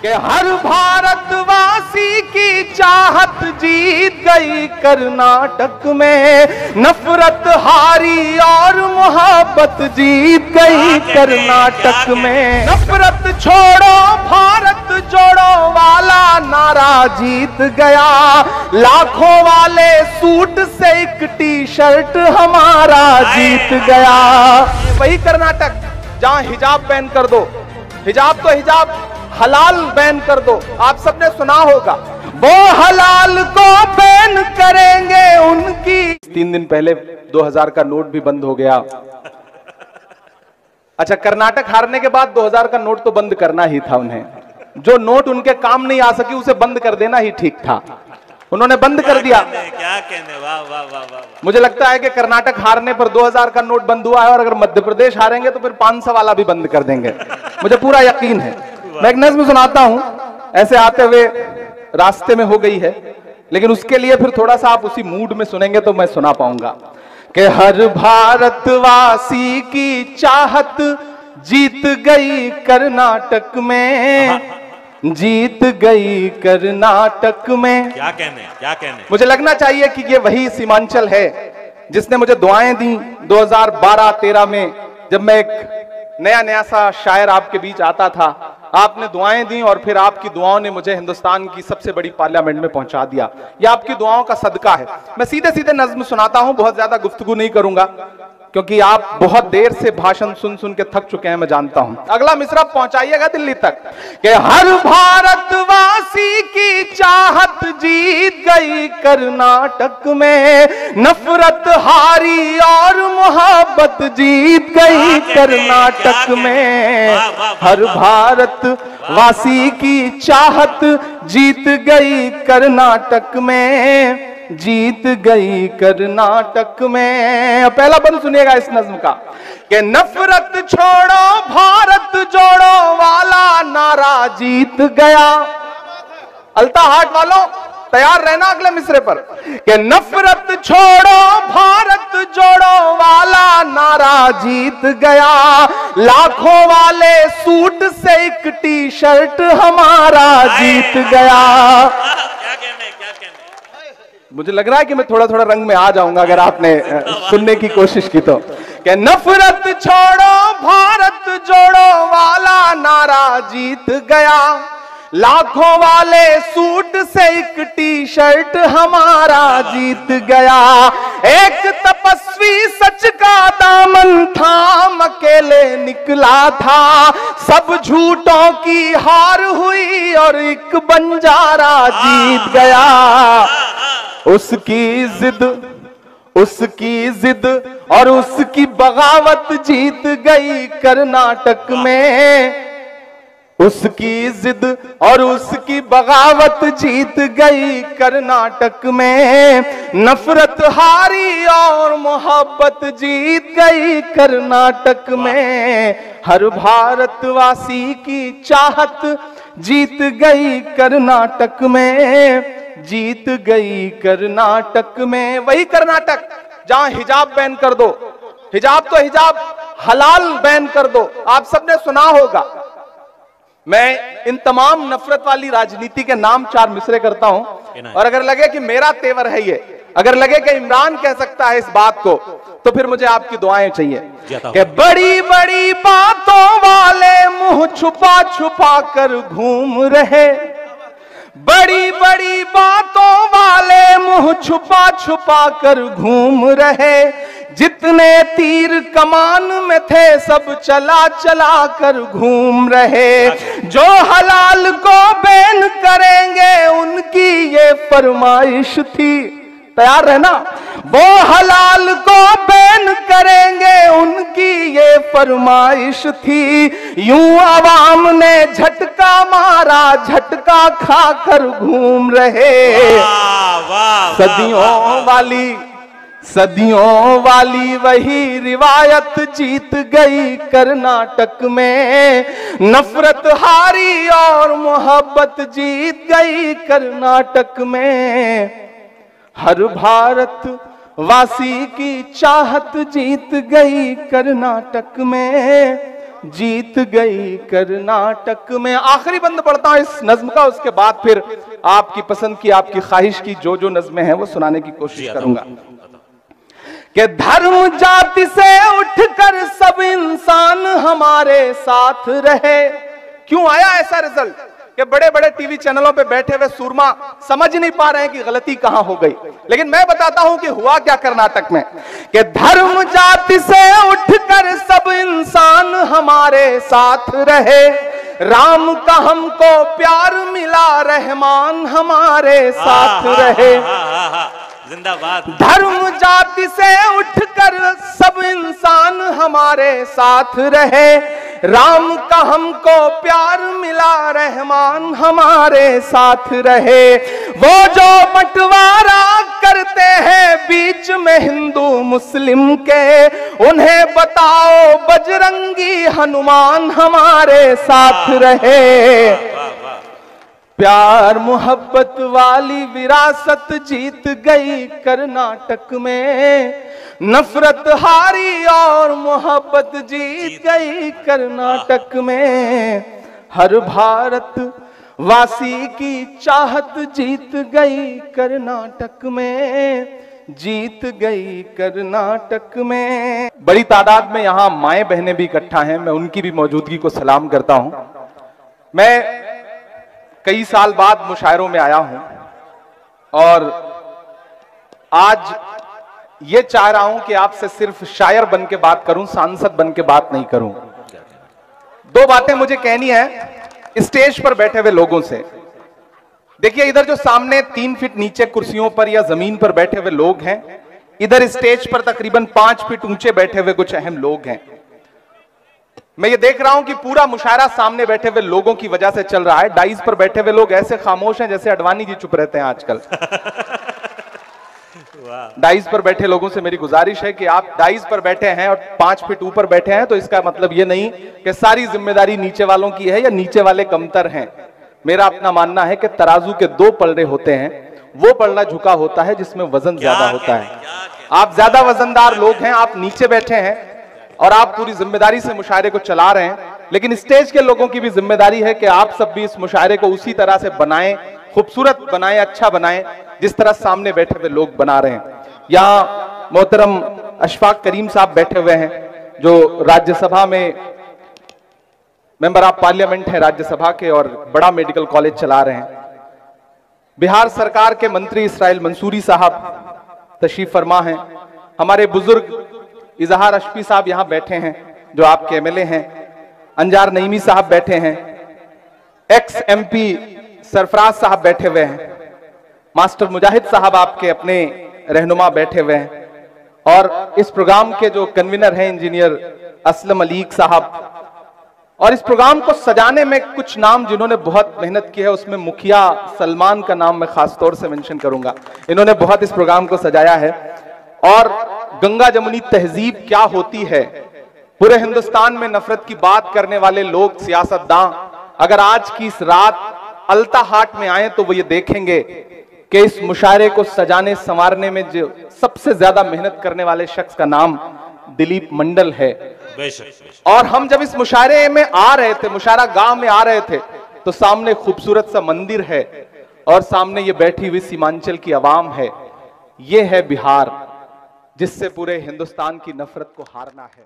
कि हर भारतवासी की चाहत जीत गई कर्नाटक में, नफरत हारी और मोहब्बत जीत गई कर्नाटक में। नफरत छोड़ो भारत जोड़ो वाला नारा जीत गया, लाखों वाले सूट से एक टी शर्ट हमारा जीत गया। वही कर्नाटक जहां हिजाब बैन कर दो, हिजाब तो हिजाब हलाल बैन कर दो, आप सबने सुना होगा, वो हलाल को बैन करेंगे उनकी। 3 दिन पहले 2000 का नोट भी बंद हो गया। अच्छा, कर्नाटक हारने के बाद 2000 का नोट तो बंद करना ही था उन्हें, जो नोट उनके काम नहीं आ सकी उसे बंद कर देना ही ठीक था, उन्होंने बंद कर दिया। क्या कहने, वाह वाह वाह वाह। मुझे लगता है कि कर्नाटक हारने पर 2000 का नोट बंद हुआ है, और अगर मध्य प्रदेश हारेंगे तो फिर 500 वाला भी बंद कर देंगे, मुझे पूरा यकीन है। मैं एक नज़्म सुनाता हूं, ऐसे आते हुए रास्ते में हो गई है, लेकिन उसके लिए फिर थोड़ा सा आप उसी मूड में सुनेंगे तो मैं सुना पाऊंगा। कि हर भारतवासी की चाहत जीत गई कर्नाटक में, जीत गई कर्नाटक में। क्या कहने, क्या कहने। मुझे लगना चाहिए कि ये वही सीमांचल है जिसने मुझे दुआएं दी 2012-13 में, जब मैं एक नया सा शायर आपके बीच आता था। आपने दुआएं दी और फिर आपकी दुआओं ने मुझे हिंदुस्तान की सबसे बड़ी पार्लियामेंट में पहुंचा दिया। यह आपकी दुआओं का सदका है। मैं सीधे सीधे नज्म सुनाता हूं, बहुत ज्यादा गुफ्तगू नहीं करूंगा क्योंकि आप बहुत देर से भाषण सुन सुन के थक चुके हैं, मैं जानता हूं। अगला मिसरा पहुंचाइएगा दिल्ली तक कि हर भारतवासी की चाहत जीत गई कर्नाटक में, नफरत हारी और मोहब्बत जीत गई कर्नाटक में। हर भारतवासी की चाहत जीत गई कर्नाटक में, जीत गई कर्नाटक में। पहला बंद सुनिएगा इस नज्म का कि नफरत छोड़ो भारत जोड़ो वाला नारा जीत गया। अल्ता हाट वालों तैयार रहना अगले मिसरे पर कि नफरत छोड़ो भारत जोड़ो वाला नारा जीत गया, लाखों वाले सूट से एक टी शर्ट हमारा जीत गया। मुझे लग रहा है कि मैं थोड़ा थोड़ा रंग में आ जाऊंगा अगर आपने सुनने की कोशिश की तो। कि नफरत छोड़ो भारत जोड़ो वाला नारा जीत गया, लाखों वाले सूट से एक टी शर्ट हमारा जीत गया। एक तपस्वी सच का दामन थाम अकेले निकला था, सब झूठों की हार हुई और एक बंजारा जीत गया। उसकी जिद और उसकी बगावत जीत गई कर्नाटक में, उसकी जिद और उसकी बगावत जीत गई कर्नाटक में। नफरत हारी और मोहब्बत जीत गई कर्नाटक में। हर भारतवासी की चाहत जीत गई कर्नाटक में, जीत गई कर्नाटक में। वही कर्नाटक जहां हिजाब बैन कर दो, हिजाब तो हिजाब हलाल बैन कर दो, आप सबने सुना होगा। मैं इन तमाम नफरत वाली राजनीति के नाम 4 मिसरे करता हूं, और अगर लगे कि मेरा तेवर है ये, अगर लगे कि इमरान कह सकता है इस बात को, तो फिर मुझे आपकी दुआएं चाहिए। कि बड़ी बड़ी बातों वाले मुंह छुपा छुपा कर घूम रहे, बड़ी बड़ी बातों वाले मुंह छुपा छुपा कर घूम रहे, जितने तीर कमान में थे सब चला चला कर घूम रहे। जो हलाल को बैन करेंगे उनकी ये फरमाइश थी, तैयार रहना। वो हलाल को बैन करेंगे उनकी ये फरमाइश थी। यूं आवाम ने झटका मारा, झटका खाकर घूम रहे। सदियों वाली वही रिवायत जीत गई कर्नाटक में। नफरत हारी और मोहब्बत जीत गई कर्नाटक में। हर भारत वासी की चाहत जीत गई कर्नाटक में, जीत गई कर्नाटक में। आखिरी बंद पढ़ता हूं इस नज्म का, उसके बाद फिर आपकी पसंद की, आपकी ख्वाहिश की जो नज्में हैं वो सुनाने की कोशिश करूंगा। कि धर्म जाति से उठकर सब इंसान हमारे साथ रहे। क्यों आया ऐसा रिजल्ट कि बड़े बड़े टीवी चैनलों पे बैठे हुए सूरमा समझ नहीं पा रहे हैं कि गलती कहां हो गई, लेकिन मैं बताता हूं कि हुआ क्या कर्नाटक में। कि धर्म जाति से उठकर सब इंसान हमारे साथ रहे, राम का हमको प्यार मिला, रहमान हमारे साथ रहे। जिंदाबाद। धर्म जाति से उठकर सब इंसान हमारे साथ रहे, राम का हमको प्यार मिला, रहमान हमारे साथ रहे। वो जो बंटवारा करते हैं बीच में हिंदू मुस्लिम के, उन्हें बताओ बजरंगी हनुमान हमारे साथ रहे। प्यार मोहब्बत वाली विरासत जीत गई कर्नाटक में, नफरत हारी और मोहब्बत जीत गई कर्नाटक में। हर भारत वासी की चाहत जीत गई कर्नाटक में, जीत गई कर्नाटक में। बड़ी तादाद में यहाँ माएं बहनें भी इकट्ठा हैं, मैं उनकी भी मौजूदगी को सलाम करता हूं। मैं कई साल बाद मुशायरों में आया हूं और आज ये चाह रहा हूं कि आपसे सिर्फ शायर बन के बात करूं, सांसद बन के बात नहीं करूं। दो बातें मुझे कहनी है स्टेज पर बैठे हुए लोगों से। देखिए, इधर जो सामने 3 फीट नीचे कुर्सियों पर या जमीन पर बैठे हुए लोग हैं, इधर स्टेज पर तकरीबन 5 फीट ऊंचे बैठे हुए कुछ अहम लोग हैं। मैं ये देख रहा हूं कि पूरा मुशायरा सामने बैठे हुए लोगों की वजह से चल रहा है। डाइस पर बैठे हुए लोग ऐसे खामोश हैं जैसे अडवाणी जी चुप रहते हैं आजकल। डाइस पर बैठे लोगों से मेरी गुजारिश है कि आप डाइस पर बैठे हैं और 5 फीट ऊपर बैठे हैं तो इसका मतलब ये नहीं कि सारी जिम्मेदारी नीचे वालों की है या नीचे वाले कमतर हैं। मेरा अपना मानना है कि तराजू के 2 पलड़े होते हैं, वो पलड़ा झुका होता है जिसमें वजन ज्यादा होता है। आप ज्यादा वजनदार लोग हैं, आप नीचे बैठे हैं और आप पूरी जिम्मेदारी से मुशायरे को चला रहे हैं, लेकिन स्टेज के लोगों की भी जिम्मेदारी है कि आप सब भी इस मुशायरे को उसी तरह से बनाएं, खूबसूरत बनाएं, अच्छा बनाएं जिस तरह सामने बैठे हुए लोग बना रहे हैं। यहाँ मोहतरम अशफाक करीम साहब बैठे हुए हैं जो राज्यसभा में मेंबर ऑफ पार्लियामेंट है राज्यसभा के और बड़ा मेडिकल कॉलेज चला रहे हैं। बिहार सरकार के मंत्री इसराइल मंसूरी साहब तशरीफ फरमा हैं। हमारे बुजुर्ग इजहार अशफी साहब यहां बैठे हैं जो आपके एमएलए हैं। अंजार नईमी साहब बैठे हैं। एक्स एमपी सरफराज साहब बैठे हुए हैं। मास्टर मुजाहिद साहब आपके अपने रहनुमा बैठे हुए हैं और इस प्रोग्राम के जो कन्वीनर हैं इंजीनियर असलम अलीक साहब। और इस प्रोग्राम को सजाने में कुछ नाम जिन्होंने बहुत मेहनत की है, उसमें मुखिया सलमान का नाम मैं खास तौर से मेंशन करूंगा। इन्होंने बहुत इस प्रोग्राम को सजाया है। और गंगा जमुनी तहजीब क्या होती है, पूरे हिंदुस्तान में नफरत की बात करने वाले लोग, सियासतदां अगर आज की इस रात अलता हाट में आए तो वो ये देखेंगे कि इस मुशायरे को सजाने संवारने में जो सबसे ज्यादा मेहनत करने वाले शख्स का नाम दिलीप मंडल है। और हम जब इस मुशायरे में आ रहे थे, मुशायरा गांव में आ रहे थे, तो सामने खूबसूरत सा मंदिर है और सामने ये बैठी हुई सीमांचल की आवाम है। ये है बिहार जिससे पूरे हिंदुस्तान की नफरत को हारना है।